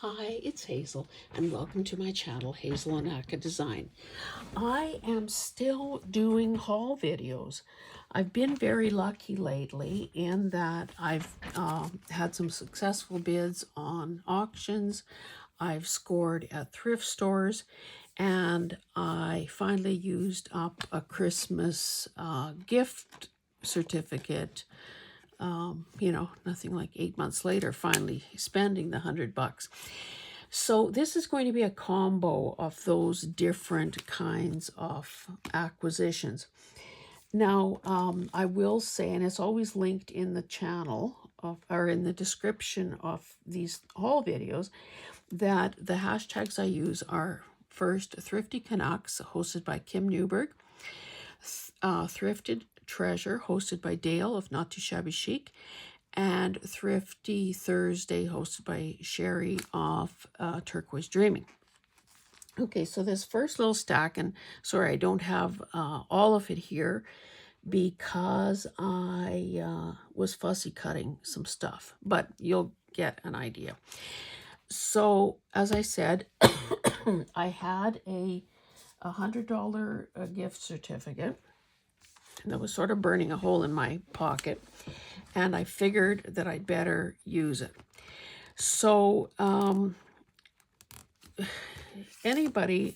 Hi, it's Hazel, and welcome to my channel, Hazel and Aka Design. I am still doing haul videos. I've been very lucky lately in that I've had some successful bids on auctions. I've scored at thrift stores, and I finally used up a Christmas gift certificate. Nothing like 8 months later, finally spending the $100. So this is going to be a combo of those different kinds of acquisitions. Now, I will say, and it's always linked in the channel or in the description of these haul videos, that the hashtags I use are first Thrifty Canucks, hosted by Kim Newberg, Thrifted Treasure, hosted by Dale of Not Too Shabby Chic, and Thrifty Thursday, hosted by Sheree of Turquoise Dreaming. Okay, so this first little stack, and sorry, I don't have all of it here because I was fussy cutting some stuff, but you'll get an idea. So, as I said, I had a $100 gift certificate that was sort of burning a hole in my pocket, and I figured that I'd better use it. So anybody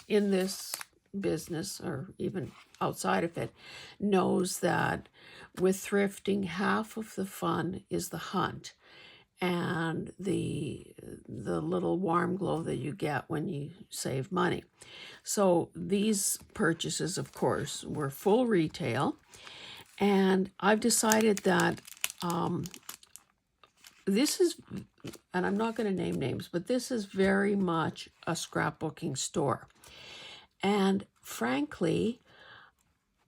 in this business or even outside of it knows that with thrifting, half of the fun is the hunt and the little warm glow that you get when you save money. So these purchases, of course, were full retail, and I've decided that this is, and I'm not going to name names, but this is very much a scrapbooking store. And frankly,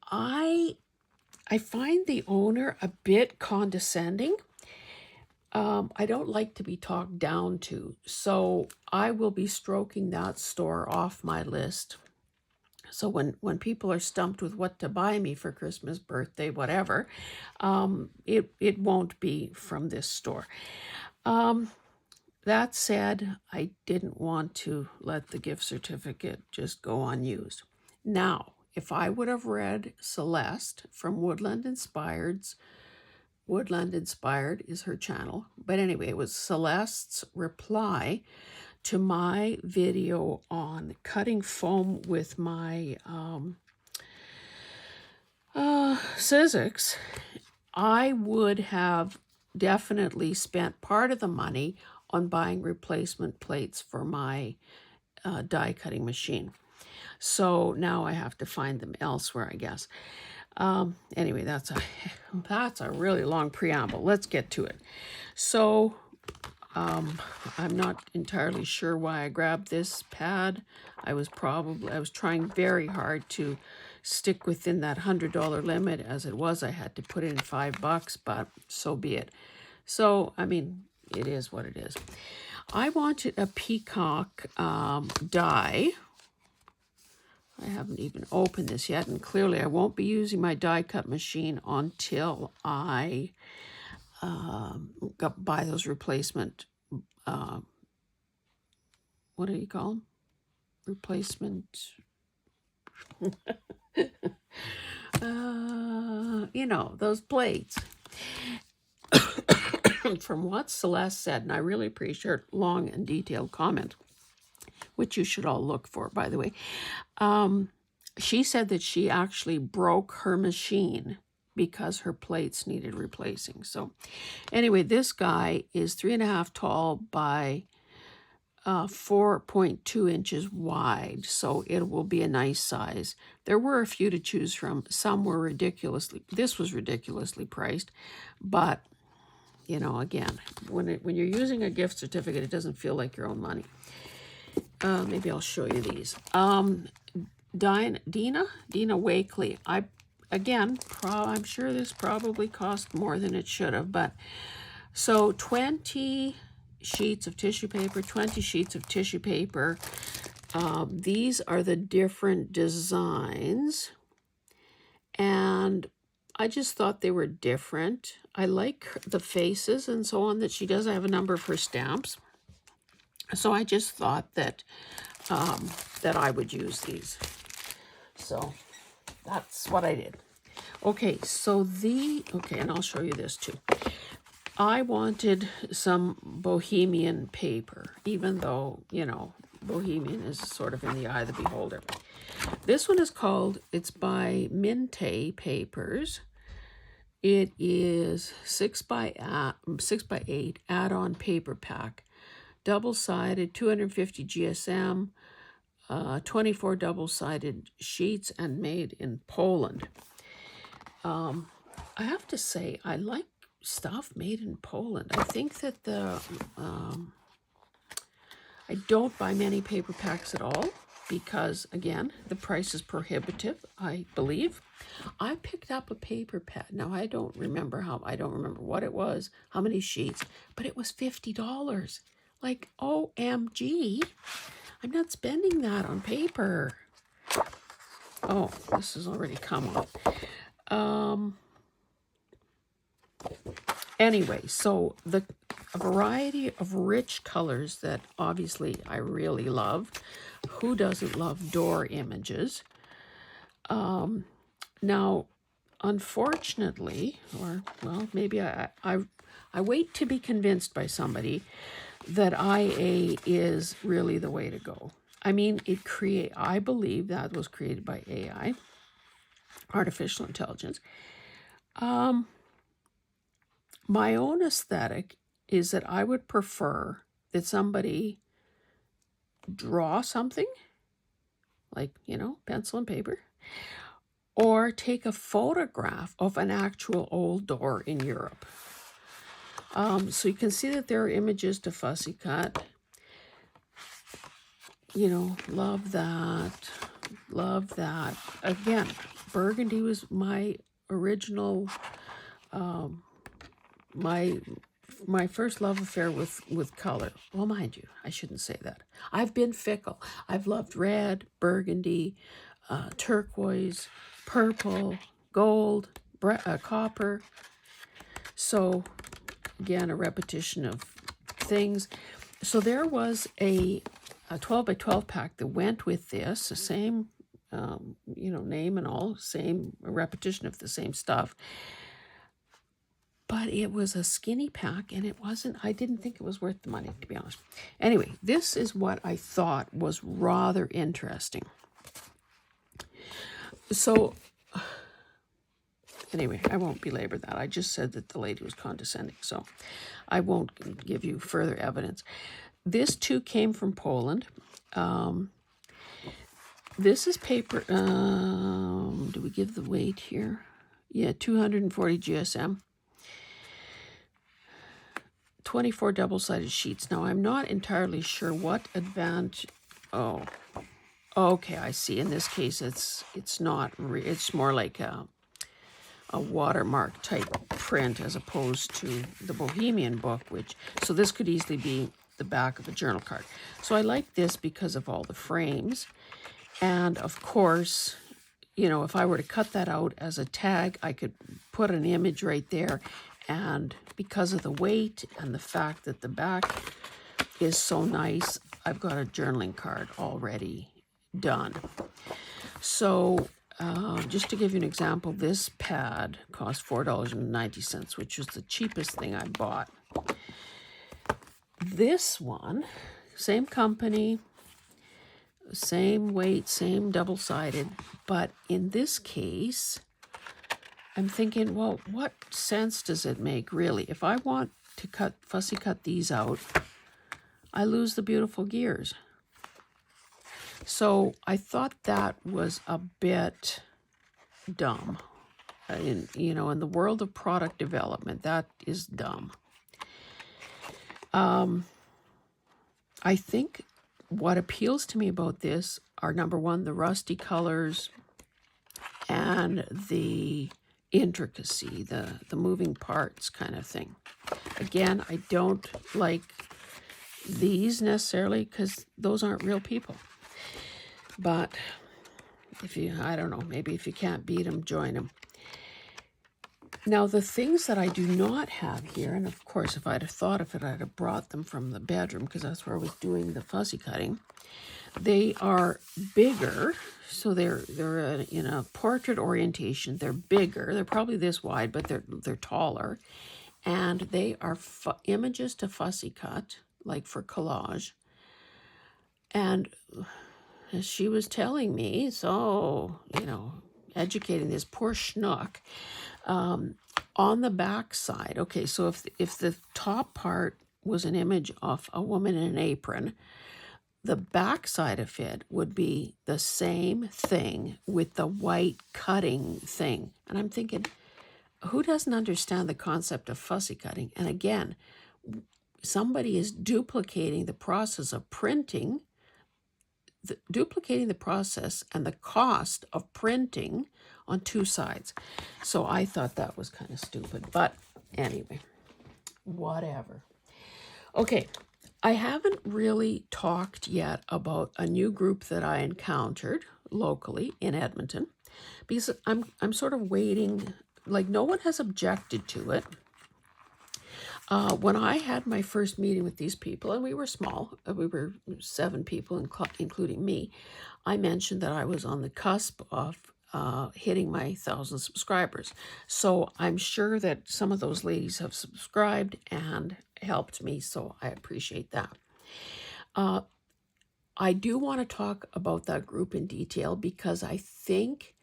I find the owner a bit condescending. I don't like to be talked down to, so I will be stroking that store off my list. So when people are stumped with what to buy me for Christmas, birthday, whatever, it won't be from this store. That said, I didn't want to let the gift certificate just go unused. Now, if I would have read Celeste from Woodland Inspired is her channel. But anyway, it was Celeste's reply to my video on cutting foam with my Sizzix. I would have definitely spent part of the money on buying replacement plates for my die cutting machine. So now I have to find them elsewhere, I guess. Anyway, that's a really long preamble. Let's get to it. So I'm not entirely sure why I grabbed this pad. I was trying very hard to stick within that $100 limit. As it was, I had to put in $5, but so be it. So, I mean, it is what it is. I wanted a peacock die. I haven't even opened this yet, and clearly I won't be using my die cut machine until I buy those replacement, what do you call them? Replacement, those plates. From what Celeste said, and I really appreciate her long and detailed comment, which you should all look for, by the way. She said that she actually broke her machine because her plates needed replacing. So anyway, this guy is 3.5 tall by 4.2 inches wide, so it will be a nice size. There were a few to choose from. Some were this was ridiculously priced, but again, when you're using a gift certificate, it doesn't feel like your own money. Maybe I'll show you these. Dina Wakely. I'm sure this probably cost more than it should have, but so 20 sheets of tissue paper, 20 sheets of tissue paper. These are the different designs, and I just thought they were different. I like the faces and so on that she does. I have a number of her stamps. So I just thought that that I would use these. So that's what I did. Okay, so and I'll show you this too. I wanted some bohemian paper, even though, you know, bohemian is sort of in the eye of the beholder. This one is it's by Minte Papers. It is 6x8 add-on paper pack, double-sided, 250 GSM, 24 double-sided sheets, and made in Poland. I have to say, I like stuff made in Poland. I think that I don't buy many paper packs at all because, again, the price is prohibitive, I believe. I picked up a paper pack. Now, I don't remember what it was, how many sheets, but it was $50. Like, OMG, I'm not spending that on paper. Oh, this has already come up. Anyway, so a variety of rich colors that obviously I really love. Who doesn't love door images? Now, unfortunately, or well, maybe I wait to be convinced by somebody that IA is really the way to go. I mean, I believe that was created by AI, artificial intelligence. My own aesthetic is that I would prefer that somebody draw something, like, you know, pencil and paper, or take a photograph of an actual old door in Europe. So you can see that there are images to fussy cut. You know, love that. Love that. Again, burgundy was my original, my first love affair with color. Well, mind you, I shouldn't say that. I've been fickle. I've loved red, burgundy, turquoise, purple, gold, copper. So, again, a repetition of things. So there was a 12 by 12 pack that went with this, the same, you know, name and all, same repetition of the same stuff. But it was a skinny pack, and I didn't think it was worth the money, to be honest. Anyway, this is what I thought was rather interesting. So, anyway, I won't belabor that. I just said that the lady was condescending, so I won't give you further evidence. This, too, came from Poland. This is paper. Do we give the weight here? Yeah, 240 GSM. 24 double-sided sheets. Now, I'm not entirely sure what advantage. Oh, okay, I see. In this case, it's not. It's more like a watermark type print as opposed to the Bohemian book, so this could easily be the back of a journal card. So I like this because of all the frames. And of course, you know, if I were to cut that out as a tag, I could put an image right there. And because of the weight and the fact that the back is so nice, I've got a journaling card already done. So just to give you an example, this pad cost $4.90, which was the cheapest thing I bought. This one, same company, same weight, same double-sided, but in this case, I'm thinking, well, what sense does it make, really? If I want to fussy cut these out, I lose the beautiful gears. So I thought that was a bit dumb. In the world of product development, that is dumb. I think what appeals to me about this are, number one, the rusty colors and the intricacy, the moving parts kind of thing. Again, I don't like these necessarily because those aren't real people. But I don't know, maybe if you can't beat them, join them. Now, the things that I do not have here, and of course, if I'd have thought of it, I'd have brought them from the bedroom because that's where I was doing the fussy cutting. They are bigger, so they're in a portrait orientation. They're bigger. They're probably this wide, but they're taller, and they are images to fussy cut, like for collage. And as she was telling me, so educating this poor schnook. On the back side, okay, so if the top part was an image of a woman in an apron, the back side of it would be the same thing with the white cutting thing. And I'm thinking, who doesn't understand the concept of fussy cutting? And again, somebody is duplicating the process of printing, duplicating the process and the cost of printing on two sides. So I thought that was kind of stupid, but anyway, whatever. Okay, I haven't really talked yet about a new group that I encountered locally in Edmonton, because I'm sort of waiting, like no one has objected to it. When I had my first meeting with these people, and we were small, we were 7 people, including me, I mentioned that I was on the cusp of hitting my 1,000 subscribers. So I'm sure that some of those ladies have subscribed and helped me, so I appreciate that. I do want to talk about that group in detail because I think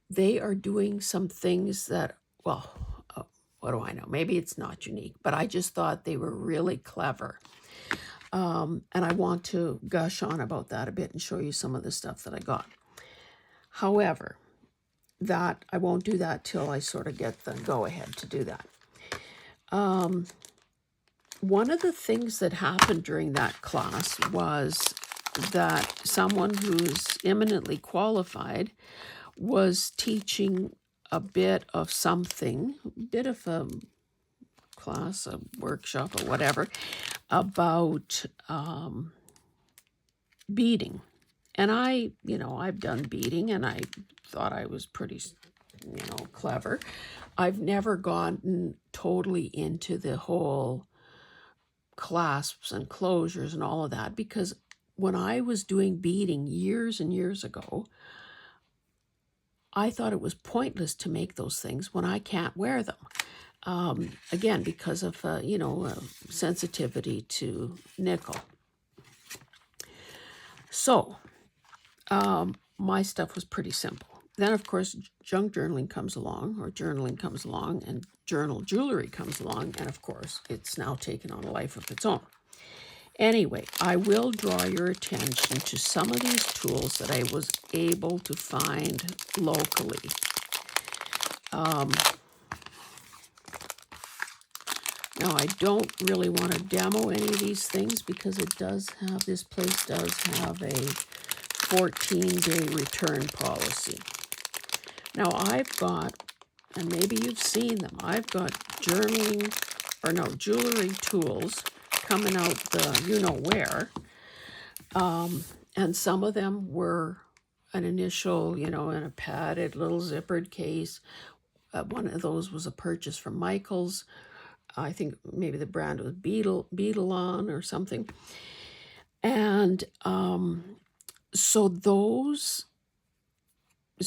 they are doing some things that, well, what do I know? Maybe it's not unique, but I just thought they were really clever. And I want to gush on about that a bit and show you some of the stuff that I got. However, that I won't do that till I sort of get the go-ahead to do that. One of the things that happened during that class was that someone who's eminently qualified was teaching a bit of something, a bit of a class, a workshop or whatever, about beading. And I've done beading and I thought I was pretty, clever. I've never gotten totally into the whole clasps and closures and all of that, because when I was doing beading years and years ago, I thought it was pointless to make those things when I can't wear them. Again, because of, sensitivity to nickel. So, my stuff was pretty simple. Then, of course, junk journaling comes along, and journal jewelry comes along, and of course, it's now taken on a life of its own. Anyway, I will draw your attention to some of these tools that I was able to find locally. Now, I don't really want to demo any of these things because this place does have a 14-day return policy. Now, I've got, and maybe you've seen them, I've got jewelry tools coming out the you-know-where. And some of them were an initial, in a padded little zippered case. One of those was a purchase from Michael's. I think maybe the brand was Beetlon or something. And so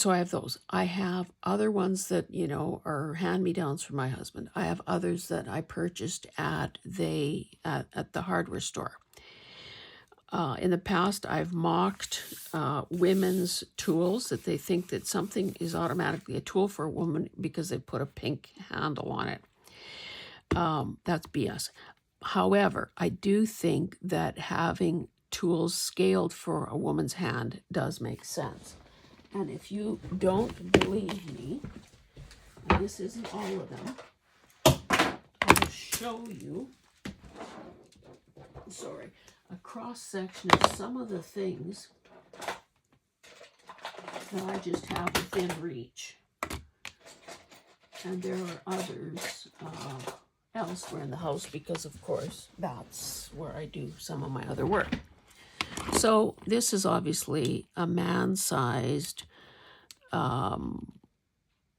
I have those. I have other ones that, are hand-me-downs from my husband. I have others that I purchased at the hardware store. In the past, I've mocked women's tools that they think that something is automatically a tool for a woman because they put a pink handle on it. That's BS. However, I do think that having tools scaled for a woman's hand does make sense. And if you don't believe me, and this isn't all of them, I'll show you, a cross-section of some of the things that I just have within reach. And there are others elsewhere in the house because, of course, that's where I do some of my other work. So this is obviously a man-sized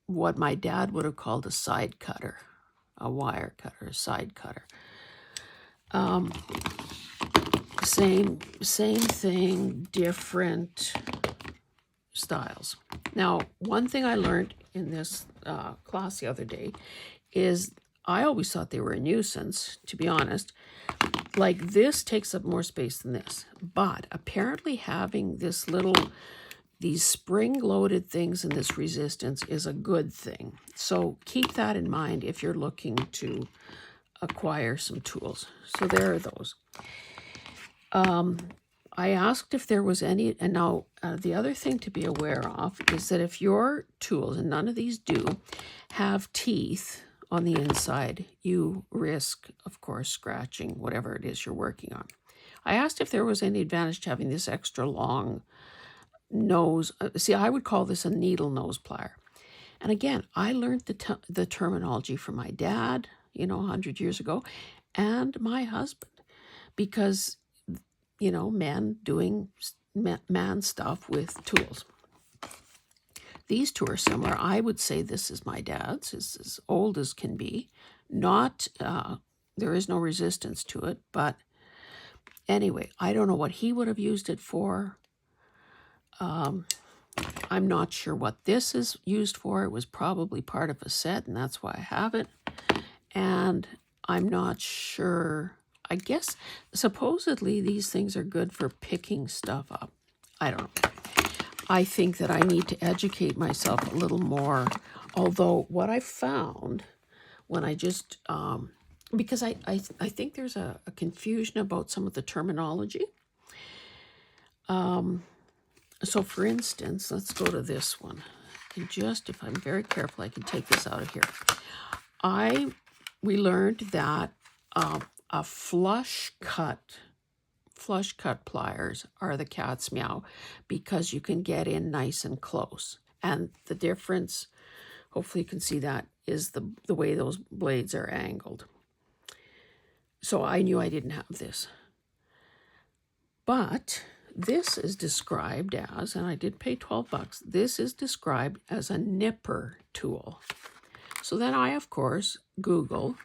what my dad would have called a side cutter, a wire cutter, a side cutter. Same thing, different styles. Now, one thing I learned in this class the other day is I always thought they were a nuisance, to be honest. Like, this takes up more space than this. But apparently having these spring-loaded things and this resistance is a good thing. So keep that in mind if you're looking to acquire some tools. So there are those. I asked if there was any, and now the other thing to be aware of is that if your tools, and none of these do, have teeth on the inside, you risk, of course, scratching whatever it is you're working on. I asked if there was any advantage to having this extra long nose. See, I would call this a needle nose plier. And again, I learned the terminology from my dad, 100 years ago, and my husband, because men doing man stuff with tools. These two are similar. I would say this is my dad's. It's as old as can be. Not, there is no resistance to it, but anyway, I don't know what he would have used it for. I'm not sure what this is used for. It was probably part of a set, and that's why I have it. And I'm not sure. I guess supposedly these things are good for picking stuff up. I don't know. I think that I need to educate myself a little more. Although what I found when I just, because I think there's a confusion about some of the terminology. So for instance, let's go to this one. And just, if I'm very careful, I can take this out of here. We learned that a flush cut pliers are the cat's meow because you can get in nice and close. And the difference, hopefully you can see that, is the way those blades are angled. So I knew I didn't have this. But this is described as, and I did pay $12, this is described as a nipper tool. So then I, of course, Google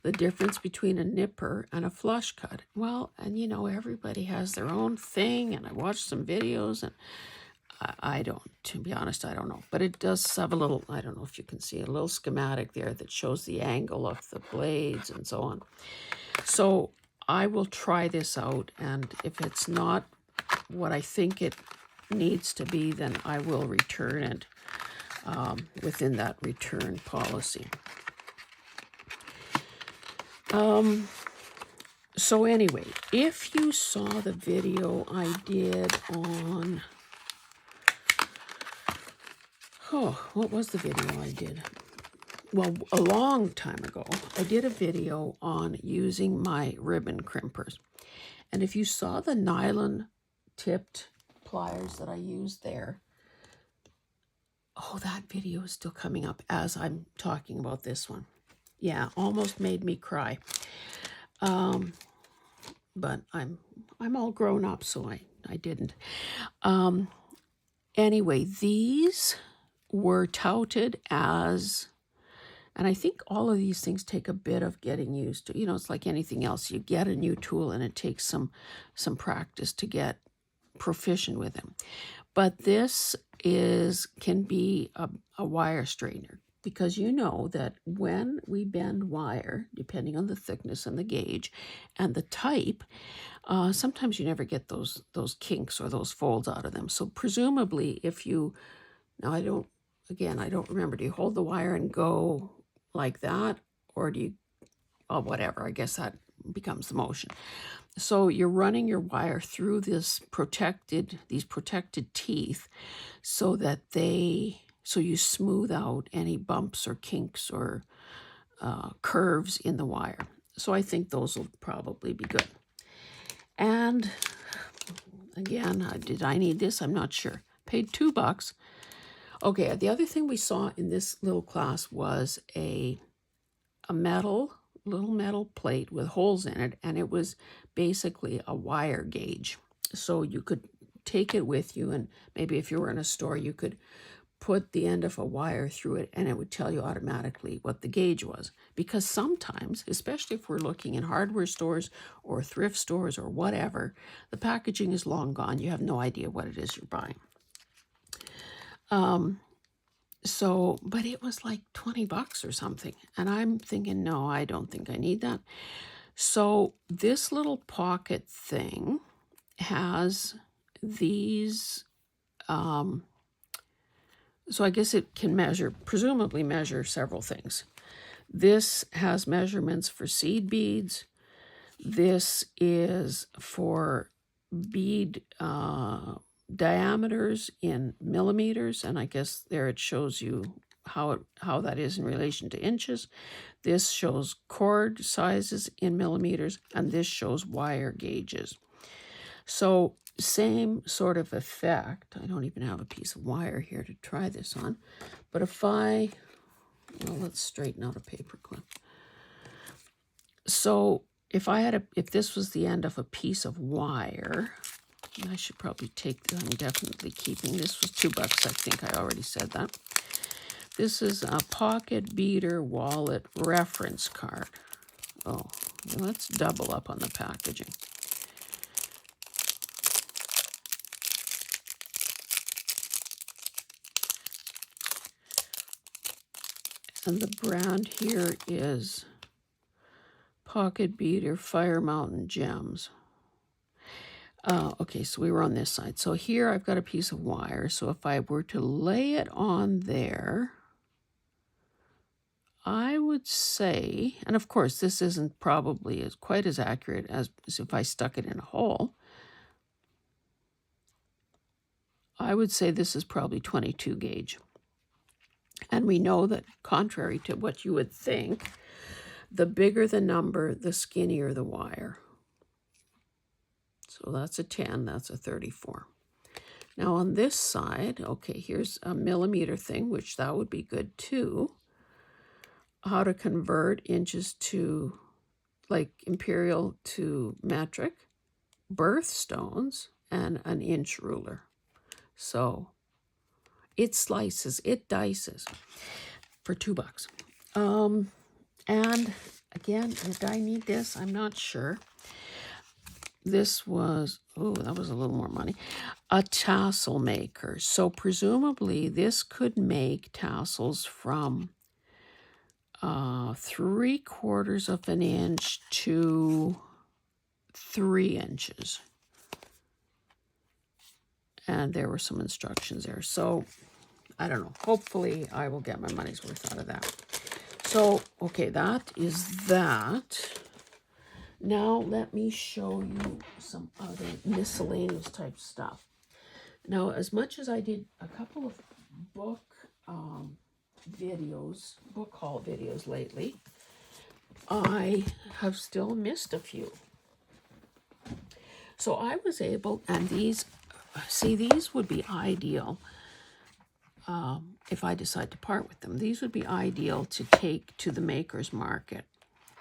the difference between a nipper and a flush cut. Well, and everybody has their own thing, and I watched some videos, and I don't, to be honest, I don't know. But it does have a little, I don't know if you can see, a little schematic there that shows the angle of the blades and so on. So I will try this out, and if it's not what I think it needs to be, then I will return it within that return policy. So anyway, if you saw the video I did on, what was the video I did? Well, a long time ago, I did a video on using my ribbon crimpers. And if you saw the nylon tipped pliers that I used there, that video is still coming up as I'm talking about this one. Yeah, almost made me cry. But I'm all grown up, so I didn't. Anyway, these were touted as, and I think all of these things take a bit of getting used to. It's like anything else. You get a new tool and it takes some practice to get proficient with them. But this can be a wire straightener. Because you know that when we bend wire, depending on the thickness and the gauge and the type, sometimes you never get those kinks or those folds out of them. So presumably if you, now I don't remember, do you hold the wire and go like that? Or do you, whatever, I guess that becomes the motion. So you're running your wire through these protected teeth so that so you smooth out any bumps or kinks or curves in the wire. So I think those will probably be good. And again, did I need this? I'm not sure. Paid $2. Okay, the other thing we saw in this little class was a little metal plate with holes in it, and it was basically a wire gauge. So you could take it with you, and maybe if you were in a store, you could put the end of a wire through it and it would tell you automatically what the gauge was. Because sometimes, especially if we're looking in hardware stores or thrift stores or whatever, the packaging is long gone. You have no idea what it is you're buying. But it was like 20 bucks or something. And I'm thinking, no, I don't think I need that. So this little pocket thing has these, so I guess it can presumably measure several things. This has measurements for seed beads. This is for bead diameters in millimeters, and I guess there it shows you how that is in relation to inches. This shows cord sizes in millimeters, and this shows wire gauges. So same sort of effect. I don't even have a piece of wire here to try this on, but well, let's straighten out a paper clip. So if this was the end of a piece of wire, I should probably take this. I'm definitely keeping this. Was $2. I think I already said that. This is a pocket beater wallet reference card. Oh, let's double up on the packaging. And the brand here is Pocket Beater Fire Mountain Gems. Okay, so we were on this side. So here I've got a piece of wire. So if I were to lay it on there, I would say, and of course this isn't probably quite as accurate as if I stuck it in a hole. I would say this is probably 22 gauge. And we know that contrary to what you would think, the bigger the number, the skinnier the wire. So that's a 10, that's a 34. Now on this side, okay, here's a millimeter thing, which that would be good too. How to convert inches to, like, imperial to metric, birthstones, and an inch ruler. So it slices, it dices for $2. And again, did I need this? I'm not sure. This was, oh, that was a little more money. A tassel maker. So presumably this could make tassels from 3/4 of an inch to 3 inches. And there were some instructions there. So I don't know. Hopefully I will get my money's worth out of that. So, okay, that is that. Now let me show you some other miscellaneous type stuff. Now, as much as I did a couple of book haul videos lately, I have still missed a few. So I was able, and these would be ideal if I decide to part with them. These would be ideal to take to the maker's market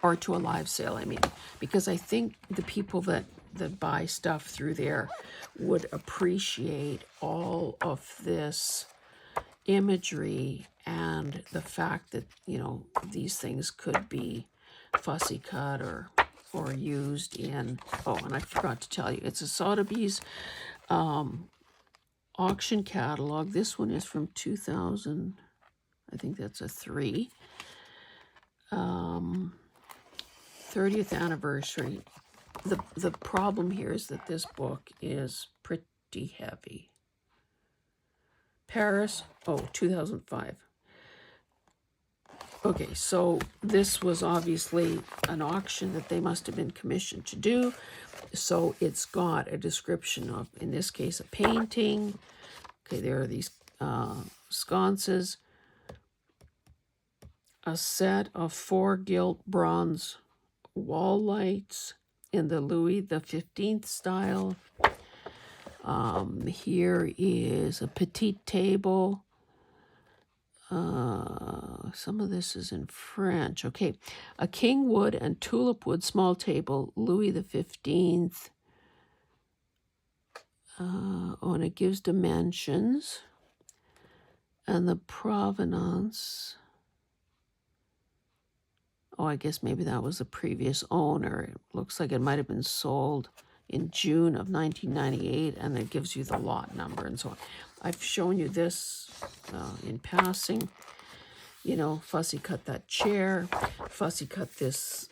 or to a live sale, I mean, because I think the people that buy stuff through there would appreciate all of this imagery and the fact that, you know, these things could be fussy cut or used in, oh, and I forgot to tell you, it's a Sotheby's auction catalog. This one is from 2000, I think that's a 3. 30th anniversary. The problem here is that this book is pretty heavy. Paris, 2005. Okay, so this was obviously an auction that they must have been commissioned to do. So it's got a description of, in this case, a painting. Okay, there are these sconces. A set of 4 gilt bronze wall lights in the Louis XV style. Here is a petite table. Some of this is in French. Okay, a king wood and tulip wood small table, Louis XV. And it gives dimensions. And the provenance, oh, I guess maybe that was the previous owner. It looks like it might have been sold in June of 1998, and it gives you the lot number and so on. I've shown you this in passing. You know, Fussy cut that chair. Fussy cut this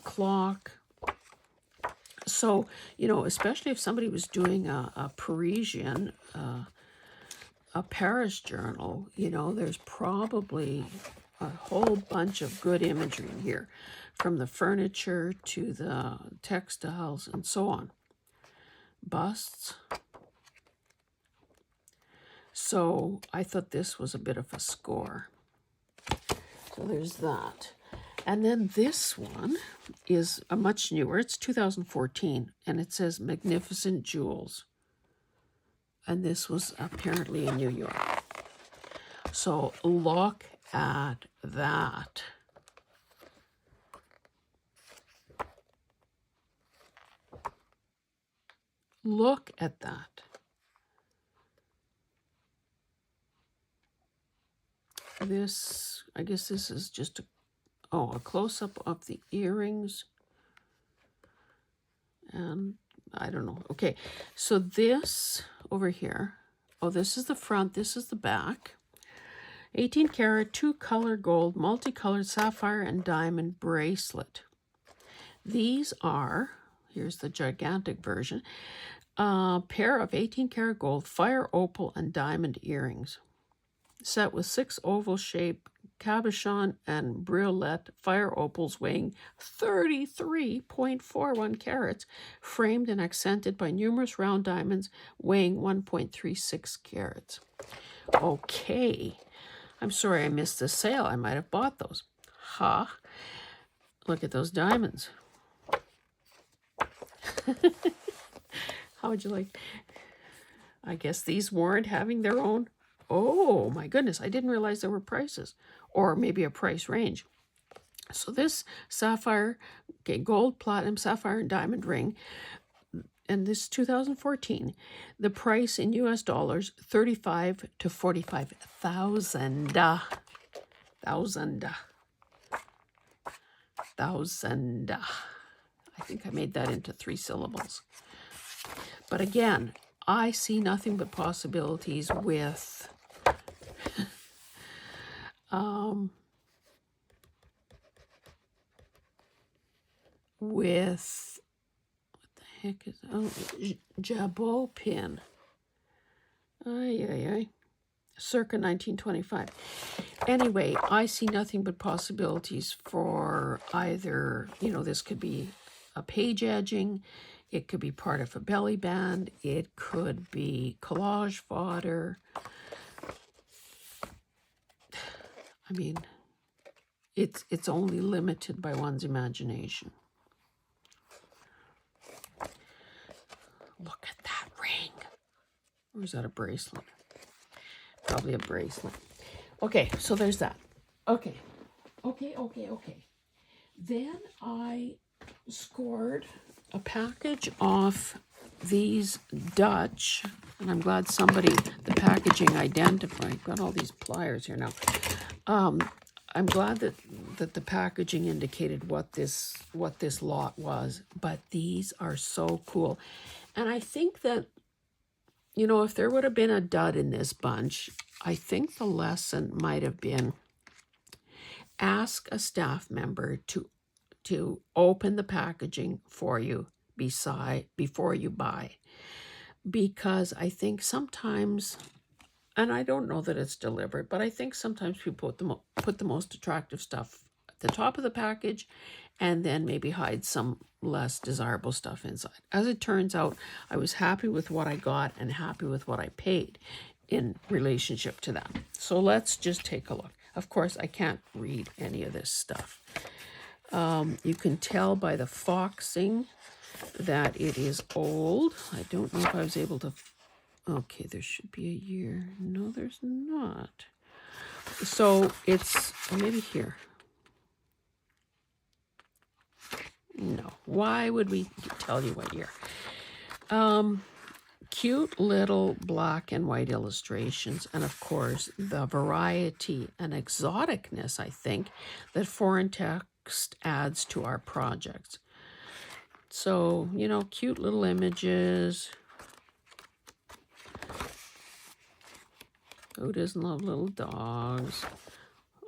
clock. So, you know, especially if somebody was doing a Parisian, a Paris journal, you know, there's probably a whole bunch of good imagery in here, from the furniture to the textiles and so on. Busts. So I thought this was a bit of a score. So there's that. And then this one is a much newer. It's 2014, and it says Magnificent Jewels. And this was apparently in New York. So look at that. Look at that. This, I guess this is just a close-up of the earrings. And I don't know. Okay, so this over here, oh, this is the front, this is the back. 18 karat, 2-color gold, multicolored sapphire and diamond bracelet. These are, here's the gigantic version, a pair of 18 karat gold, fire opal and diamond earrings. Set with 6 oval shape cabochon and briolet fire opals weighing 33.41 carats, framed and accented by numerous round diamonds weighing 1.36 carats. Okay, I'm sorry I missed the sale. I might have bought those. Ha! Look at those diamonds. How would you like? I guess these weren't having their own. Oh my goodness, I didn't realize there were prices, or maybe a price range. So this sapphire, okay, gold, platinum, sapphire, and diamond ring, and this 2014, the price in US dollars, 35 to 45,000. Thousand. I think I made that into 3 syllables. But again, I see nothing but possibilities with what the heck is, oh, jabot pin. Circa 1925. Anyway, I see nothing but possibilities for either, you know, this could be a page edging, it could be part of a belly band, it could be collage fodder. I mean, it's only limited by one's imagination. Look at that ring. Or is that a bracelet? Probably a bracelet. Okay, so there's that. Okay. Then I scored a package off these Dutch, and I'm glad somebody, the packaging identified. Got all these pliers here now. I'm glad that the packaging indicated what this lot was, but these are so cool. And I think that, you know, if there would have been a dud in this bunch, I think the lesson might have been ask a staff member to open the packaging for you before you buy. Because I think sometimes, and I don't know that it's deliberate, but I think sometimes people put the most attractive stuff at the top of the package and then maybe hide some less desirable stuff inside. As it turns out, I was happy with what I got and happy with what I paid in relationship to that. So let's just take a look. Of course, I can't read any of this stuff. You can tell by the foxing that it is old. I don't know if I was able to... Okay, there should be a year. No, there's not. So it's maybe here. No. Why would we tell you what year? cute little black and white illustrations, and of course the variety and exoticness, I think, that foreign text adds to our projects. So, you know, cute little images. Who doesn't love little dogs?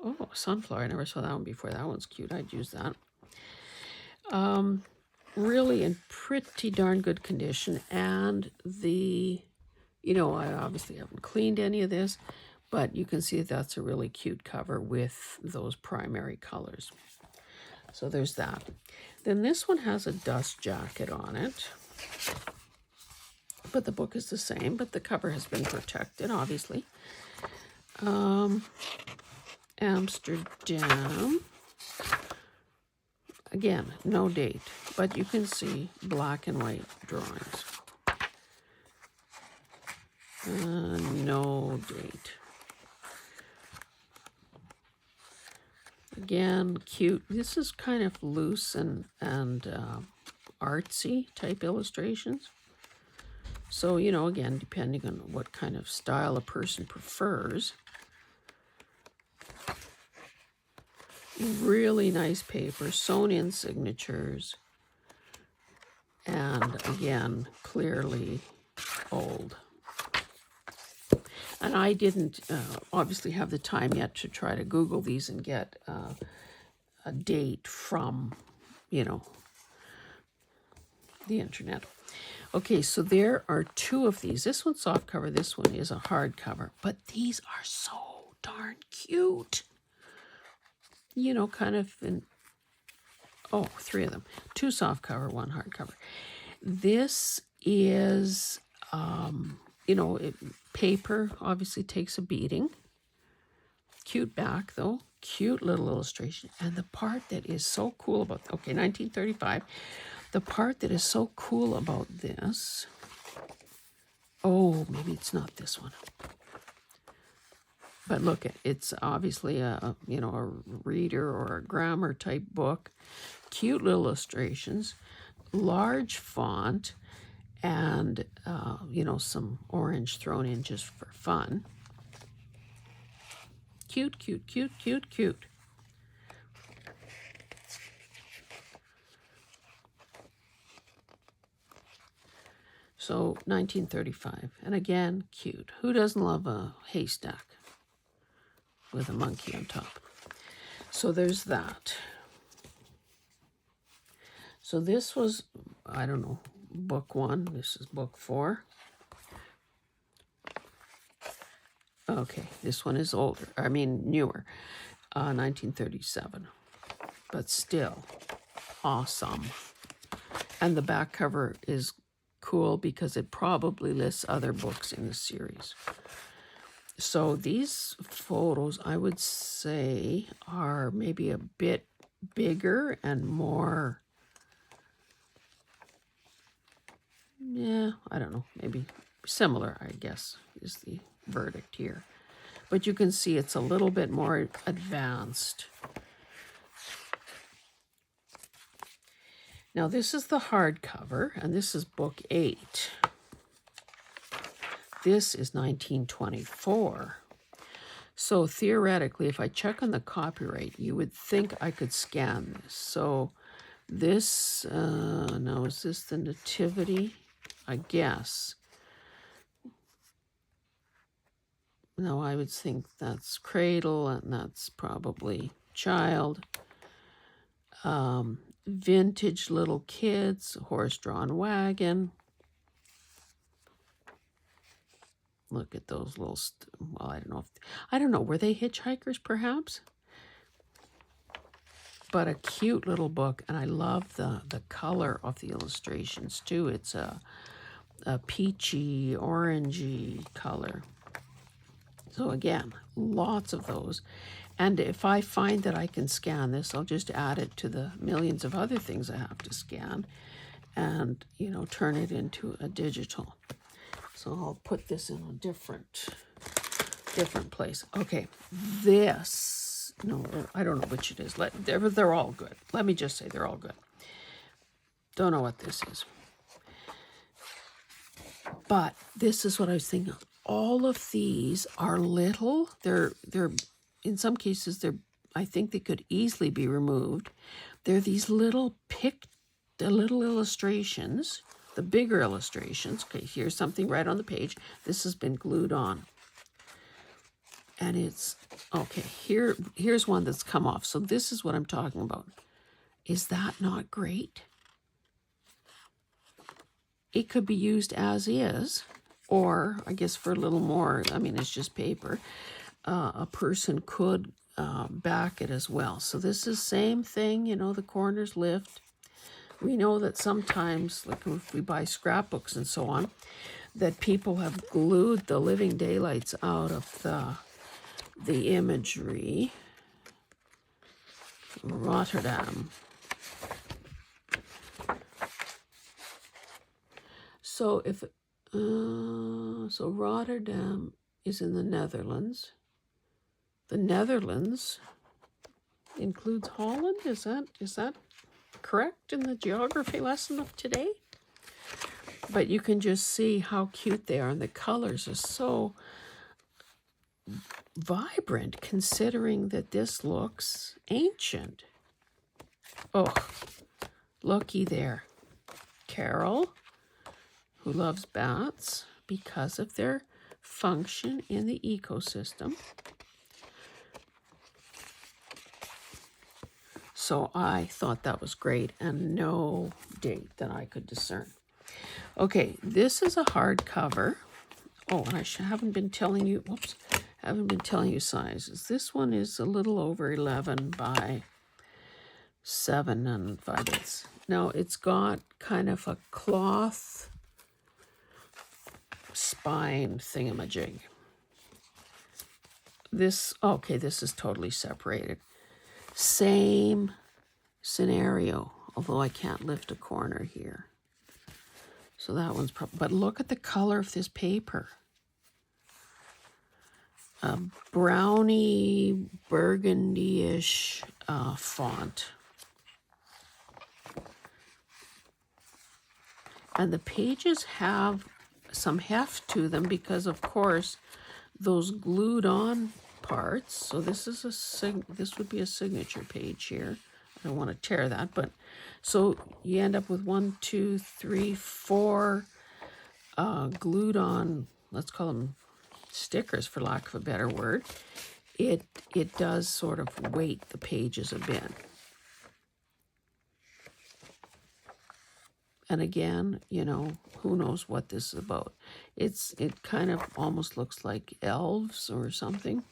Oh, sunflower. I never saw that one before. That one's cute. I'd use that. Really in pretty darn good condition. And the, you know, I obviously haven't cleaned any of this, but you can see that's a really cute cover with those primary colors. So there's that. Then this one has a dust jacket on it. But the book is the same, but the cover has been protected, obviously. Amsterdam. Again, no date, but you can see black and white drawings. No date. Again, cute. This is kind of loose and artsy type illustrations. So, you know, again, depending on what kind of style a person prefers. Really nice paper, sewn in signatures. And again, clearly old. And I didn't obviously have the time yet to try to Google these and get a date from, you know, the internet. Okay, so there are two of these. This one's soft cover, this one is a hardcover, but these are so darn cute. You know, kind of in, oh, three of them. Two soft cover, one hardcover. This is, you know, paper obviously takes a beating. Cute back, though. Cute little illustration. And the part that is so cool about, okay, 1935. The part that is so cool about this, oh, maybe it's not this one. But look, it's obviously a, you know, a reader or a grammar type book. Cute little illustrations, large font, and, you know, some orange thrown in just for fun. Cute, cute, cute, cute, cute. So 1935, and again, cute. Who doesn't love a haystack with a monkey on top? So there's that. So this was, I don't know, book 1. This is book 4. Okay, this one is older. I mean, newer. 1937. But still awesome. And the back cover is cool because it probably lists other books in the series. So these photos, I would say, are maybe a bit bigger and more, yeah, I don't know, maybe similar, I guess, is the verdict here. But you can see it's a little bit more advanced. Now this is the hardcover, and this is book 8. This is 1924. So theoretically, if I check on the copyright, you would think I could scan this. So this, now is this the Nativity? I guess. No, I would think that's Cradle, and that's probably Child. Vintage little kids, horse-drawn wagon. Look at those little, well, I don't know, were they hitchhikers perhaps? But a cute little book, and I love the color of the illustrations too. It's a peachy, orangey color. So again, lots of those. And if I find that I can scan this, I'll just add it to the millions of other things I have to scan and, you know, turn it into a digital. So I'll put this in a different place. Okay, this, no, I don't know which it is. They're all good. Let me just say they're all good. Don't know what this is. But this is what I was thinking. All of these are little. They're in some cases I think they could easily be removed. They're these little the little illustrations, the bigger illustrations. Okay, here's something right on the page. This has been glued on. And it's, okay, here's one that's come off. So this is what I'm talking about. Is that not great? It could be used as is, or I guess for a little more, I mean, it's just paper. A person could back it as well. So this is same thing, you know, the corners lift. We know that sometimes, like if we buy scrapbooks and so on, that people have glued the living daylights out of the imagery. Rotterdam. So if so Rotterdam is in the Netherlands. The Netherlands includes Holland. Is that correct in the geography lesson of today? But you can just see how cute they are, and the colors are so vibrant considering that this looks ancient. Oh, looky there. Carol, who loves bats because of their function in the ecosystem. So I thought that was great, and no date that I could discern. Okay, this is a hardcover. Oh, and I haven't been telling you, whoops, haven't been telling you sizes. This one is a little over 11 by 7 and 5/8. Now it's got kind of a cloth spine thingamajig. This, okay, this is totally separated. Same scenario, although I can't lift a corner here. So that one's but look at the color of this paper. A browny, burgundy-ish font. And the pages have some heft to them because, of course, those glued on parts. So this is this would be a signature page here. I don't want to tear that, but so you end up with 1, 2, 3, 4 glued on, let's call them stickers for lack of a better word. It does sort of weight the pages a bit. And again, you know, who knows what this is about. It kind of almost looks like elves or something,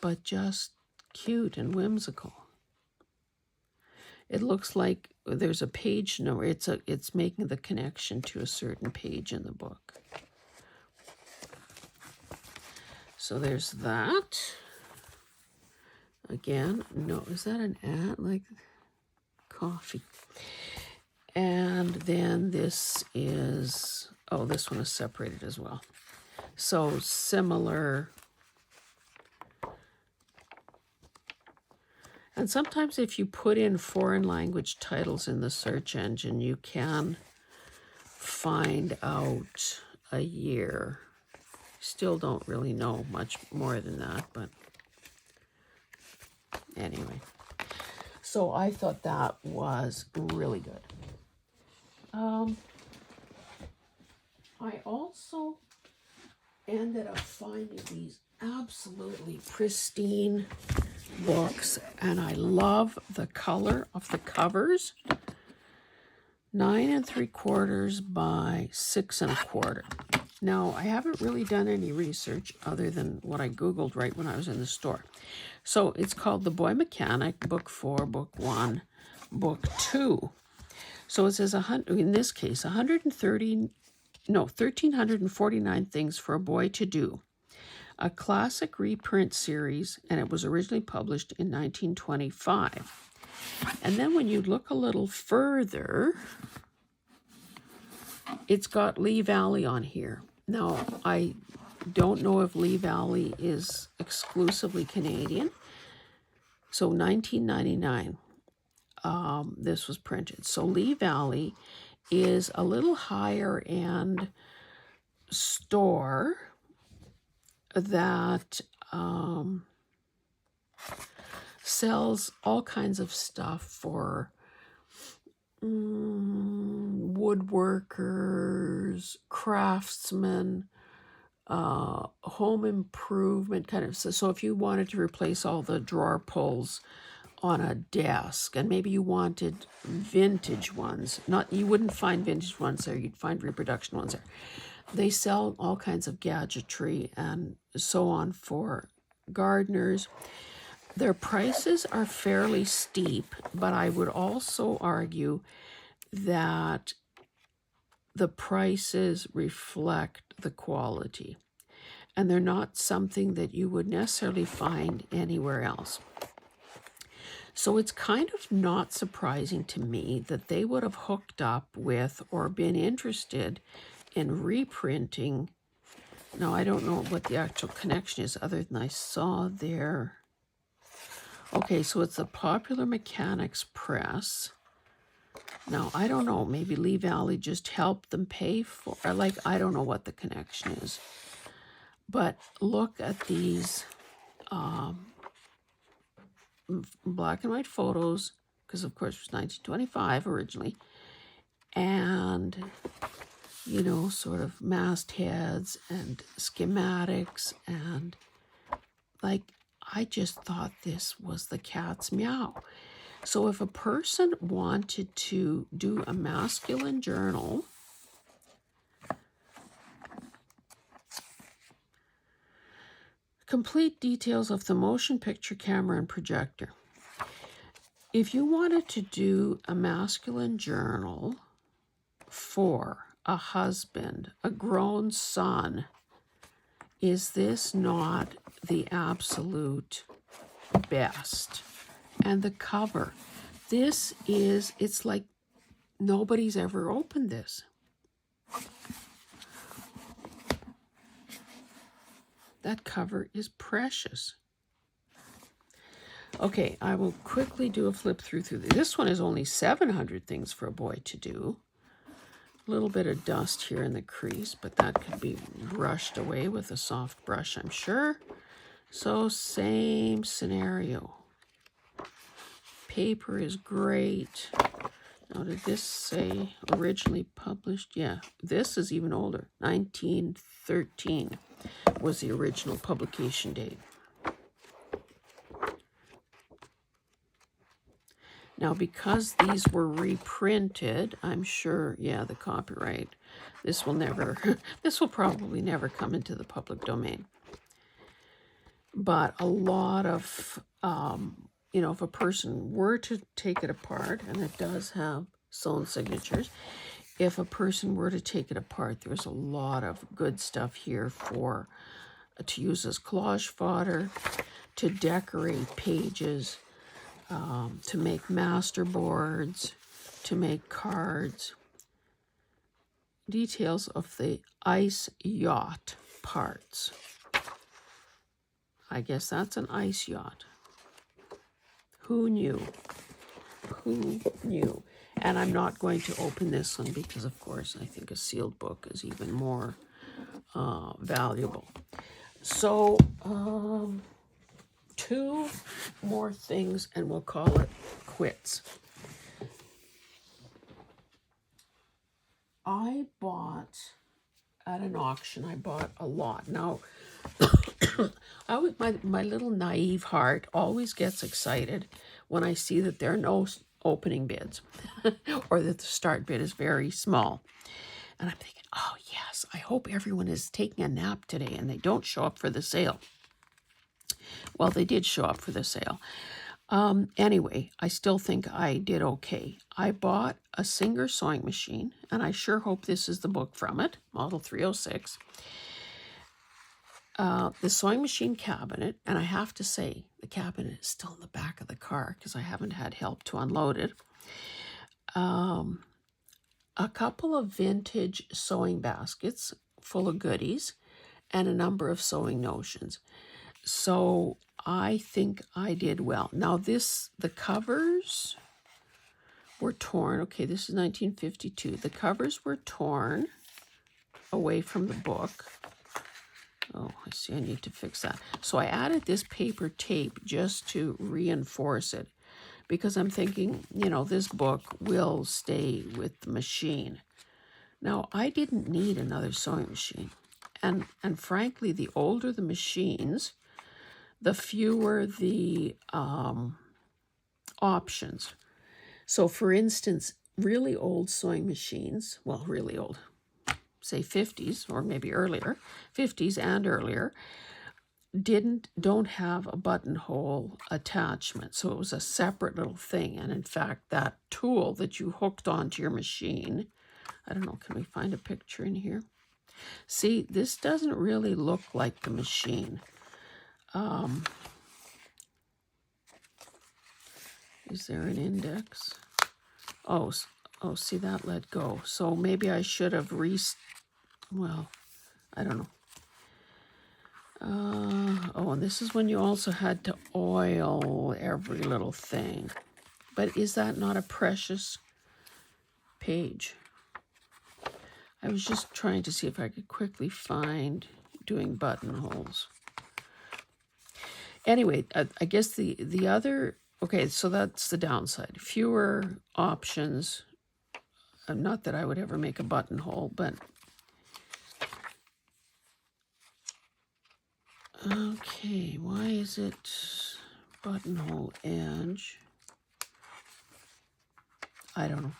but just cute and whimsical. It looks like there's a page number. It's making the connection to a certain page in the book. So there's that. Again, no, is that an ad? Like coffee. And then this is, oh, this one is separated as well. So similar. And sometimes if you put in foreign language titles in the search engine, you can find out a year. Still don't really know much more than that, but anyway. So I thought that was really good. I also ended up finding these absolutely pristine books, and I love the color of the covers. 9 3/4 by 6 1/4. Now, I haven't really done any research other than what I Googled right when I was in the store. So it's called The Boy Mechanic, Book 4, Book 1, Book 2. So it says, in this case, 1,349 things for a boy to do. A classic reprint series, and it was originally published in 1925. And then when you look a little further, it's got Lee Valley on here. Now, I don't know if Lee Valley is exclusively Canadian. So 1999, this was printed. So Lee Valley is a little higher end store that sells all kinds of stuff for woodworkers, craftsmen, home improvement kind of. So if you wanted to replace all the drawer pulls on a desk, and maybe you wanted vintage ones, you wouldn't find vintage ones there, you'd find reproduction ones there. They sell all kinds of gadgetry and so on for gardeners. Their prices are fairly steep, but I would also argue that the prices reflect the quality, and they're not something that you would necessarily find anywhere else. So it's kind of not surprising to me that they would have hooked up with or been interested in reprinting. Now, I don't know what the actual connection is other than I saw there. Okay, so it's the Popular Mechanics Press. Now, I don't know, maybe Lee Valley just helped them pay for, I don't know what the connection is. But look at these black and white photos, because of course it was 1925 originally. And, you know, sort of mastheads and schematics, and I just thought this was the cat's meow. So if a person wanted to do a masculine journal, complete details of the motion picture camera and projector. If you wanted to do a masculine journal for a husband, a grown son, is this not the absolute best? And the cover, it's like nobody's ever opened this. That cover is precious. Okay, I will quickly do a flip through. This one is only 700 things for a boy to do. A little bit of dust here in the crease, but that could be brushed away with a soft brush, I'm sure. So same scenario. Paper is great. Now, did this say originally published? Yeah, this is even older. 1913 was the original publication date. Now, because these were reprinted, I'm sure, yeah, the copyright, this will probably never come into the public domain. But a lot of, you know, if a person were to take it apart, and it does have sewn signatures, if a person were to take it apart, there's a lot of good stuff here to use as collage fodder, to decorate pages, to make master boards, to make cards. Details of the ice yacht parts. I guess that's an ice yacht. Who knew? Who knew? And I'm not going to open this one because, of course, I think a sealed book is even more valuable. So, 2 more things and we'll call it quits. I bought at an auction, I bought a lot. Now, my little naive heart always gets excited when I see that there are no opening bids or that the start bid is very small. And I'm thinking, oh yes, I hope everyone is taking a nap today and they don't show up for the sale. Well, they did show up for the sale. Anyway, I still think I did okay. I bought a Singer sewing machine, and I sure hope this is the book from it, Model 306. The sewing machine cabinet, and I have to say, the cabinet is still in the back of the car because I haven't had help to unload it. A couple of vintage sewing baskets full of goodies, and a number of sewing notions. So I think I did well. Now the covers were torn. Okay, this is 1952. The covers were torn away from the book. Oh, I see, I need to fix that. So I added this paper tape just to reinforce it, because I'm thinking, you know, this book will stay with the machine. Now, I didn't need another sewing machine. And frankly, the older the machines, the fewer the options. So for instance, really old sewing machines, well, really old, say 50s or maybe earlier, 50s and earlier, don't have a buttonhole attachment. So it was a separate little thing. And in fact, that tool that you hooked onto your machine, I don't know, can we find a picture in here? See, this doesn't really look like the machine. Is there an index? Oh, see, that let go. So maybe I should have well, I don't know. Oh, and this is when you also had to oil every little thing. But is that not a precious page? I was just trying to see if I could quickly find doing buttonholes. Anyway, I guess the other, okay, so that's the downside. Fewer options. Not that I would ever make a buttonhole, but okay, why is it buttonhole edge? I don't know.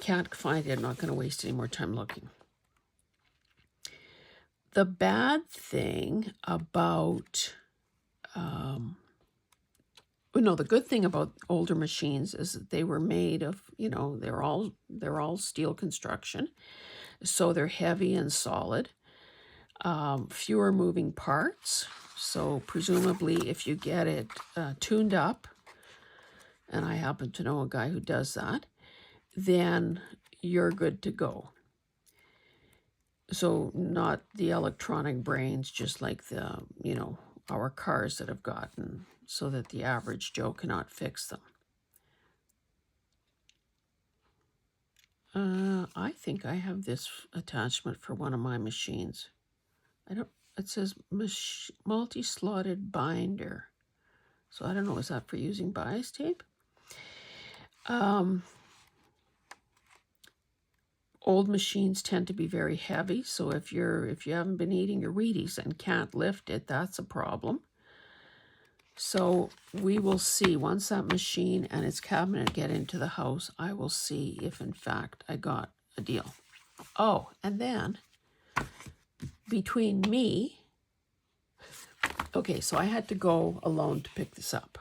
Can't find it. I'm not going to waste any more time looking. The bad thing about, no, the good thing about older machines is that they were made of, you know, they're all steel construction, so they're heavy and solid. Fewer moving parts, so presumably if you get it tuned up, and I happen to know a guy who does that, then you're good to go. So not the electronic brains, just like the, you know, our cars that have gotten so that the average Joe cannot fix them. I think I have this attachment for one of my machines. It says multi-slotted binder. So I don't know, is that for using bias tape? Old machines tend to be very heavy, so if you haven't been eating your Wheaties and can't lift it, that's a problem. So we will see once that machine and its cabinet get into the house, I will see if in fact I got a deal. Oh, and then between me, okay, so I had to go alone to pick this up.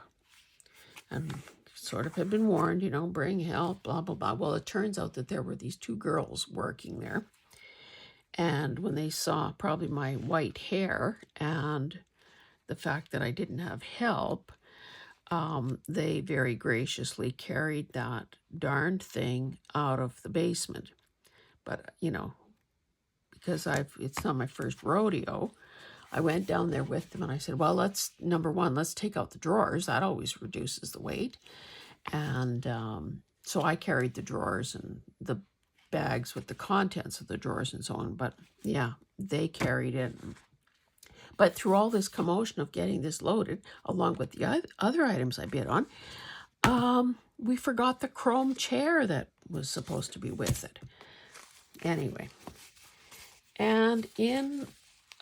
And sort of had been warned, you know, bring help, blah, blah, blah. Well, it turns out that there were these two girls working there. And when they saw probably my white hair and the fact that I didn't have help, they very graciously carried that darned thing out of the basement. But, you know, because it's not my first rodeo, I went down there with them and I said, well, number one, let's take out the drawers. That always reduces the weight. And so I carried the drawers and the bags with the contents of the drawers and so on. But yeah, they carried it. But through all this commotion of getting this loaded, along with the other items I bid on, we forgot the chrome chair that was supposed to be with it. Anyway, and in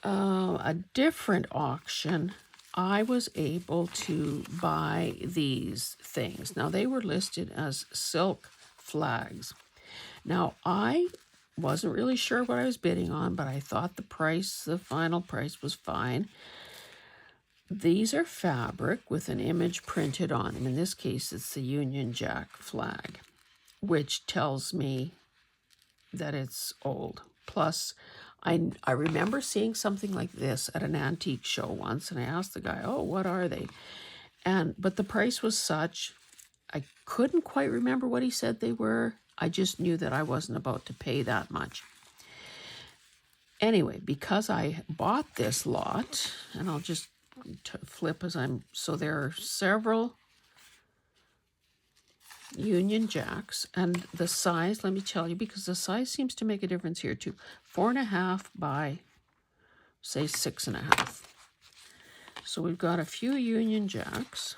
a different auction, I was able to buy these things. Now, they were listed as silk flags. Now, I wasn't really sure what I was bidding on, but I thought the final price was fine. These are fabric with an image printed on them. In this case, it's the Union Jack flag, which tells me that it's old. Plus, I remember seeing something like this at an antique show once, and I asked the guy, oh, what are they? But the price was such, I couldn't quite remember what he said they were. I just knew that I wasn't about to pay that much. Anyway, because I bought this lot, and I'll just flip so there are several Union Jacks, and the size, let me tell you, because the size seems to make a difference here too. 4.5 by, say, 6.5. So we've got a few Union Jacks.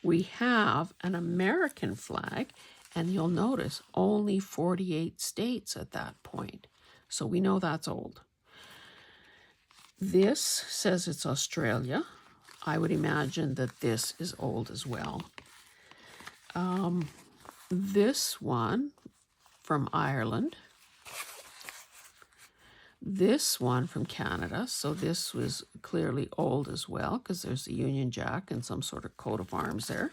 We have an American flag, and you'll notice only 48 states at that point. So we know that's old. This says it's Australia. I would imagine that this is old as well. This one from Ireland. This one from Canada. So this was clearly old as well, because there's the Union Jack and some sort of coat of arms there.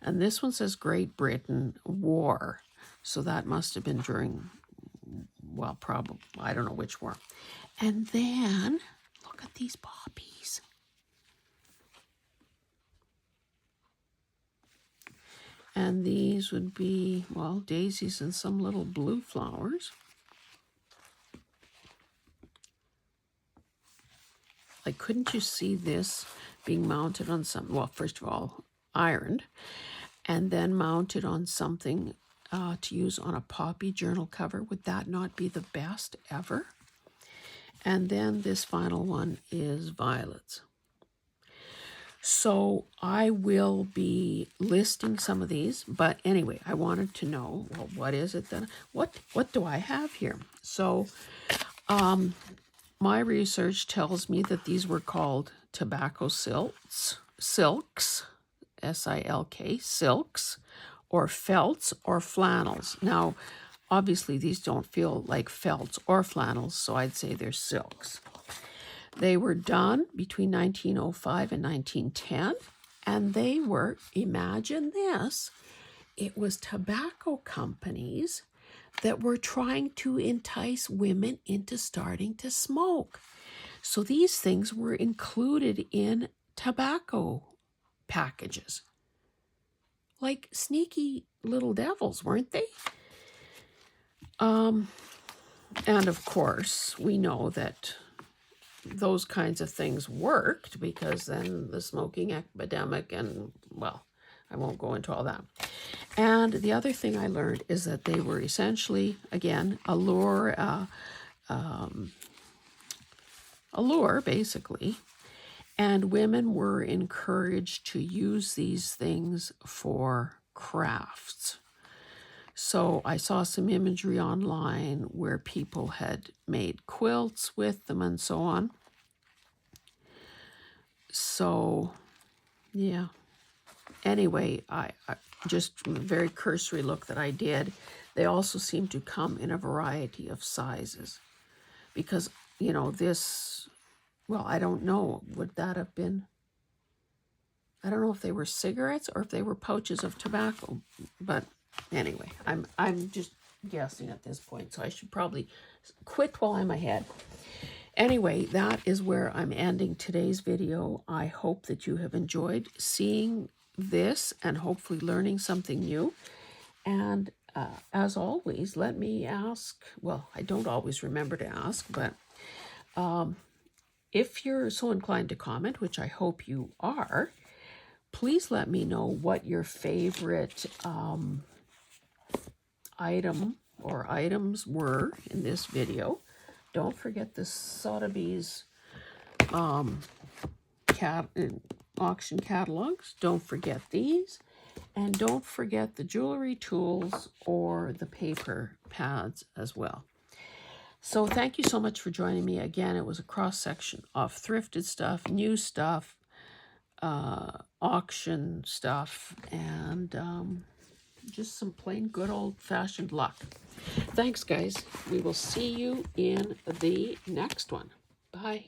And this one says Great Britain War. So that must have been during, well, probably, I don't know which war. And then, look at these poppies. And these would be, well, daisies and some little blue flowers. Like, couldn't you see this being mounted on some, well, first of all, ironed, and then mounted on something to use on a poppy journal cover? Would that not be the best ever? And then this final one is violets. So I will be listing some of these, but anyway, I wanted to know, well, what is it that, what do I have here? So my research tells me that these were called tobacco silks, S-I-L-K, silks, or felts, or flannels. Now, obviously, these don't feel like felts or flannels, so I'd say they're silks. They were done between 1905 and 1910, and they were, imagine this, it was tobacco companies that were trying to entice women into starting to smoke. So these things were included in tobacco packages. Like sneaky little devils, weren't they? And of course, we know that those kinds of things worked, because then the smoking epidemic, and, well, I won't go into all that. And the other thing I learned is that they were essentially, again, a lure basically, and women were encouraged to use these things for crafts. So I saw some imagery online where people had made quilts with them and so on. So, yeah. Anyway, I just a very cursory look that I did. They also seem to come in a variety of sizes. Because, you know, this, well, I don't know. Would that have been, I don't know if they were cigarettes or if they were pouches of tobacco. But anyway, I'm just guessing at this point, so I should probably quit while I'm ahead. Anyway, that is where I'm ending today's video. I hope that you have enjoyed seeing this and hopefully learning something new. And as always, let me ask, well, I don't always remember to ask, but if you're so inclined to comment, which I hope you are, please let me know what your favorite item or items were in this video. Don't forget the Sotheby's auction catalogs. Don't forget these. And don't forget the jewelry tools or the paper pads as well. So thank you so much for joining me. Again, it was a cross-section of thrifted stuff, new stuff, auction stuff, and just some plain good old-fashioned luck. Thanks, guys. We will see you in the next one. Bye.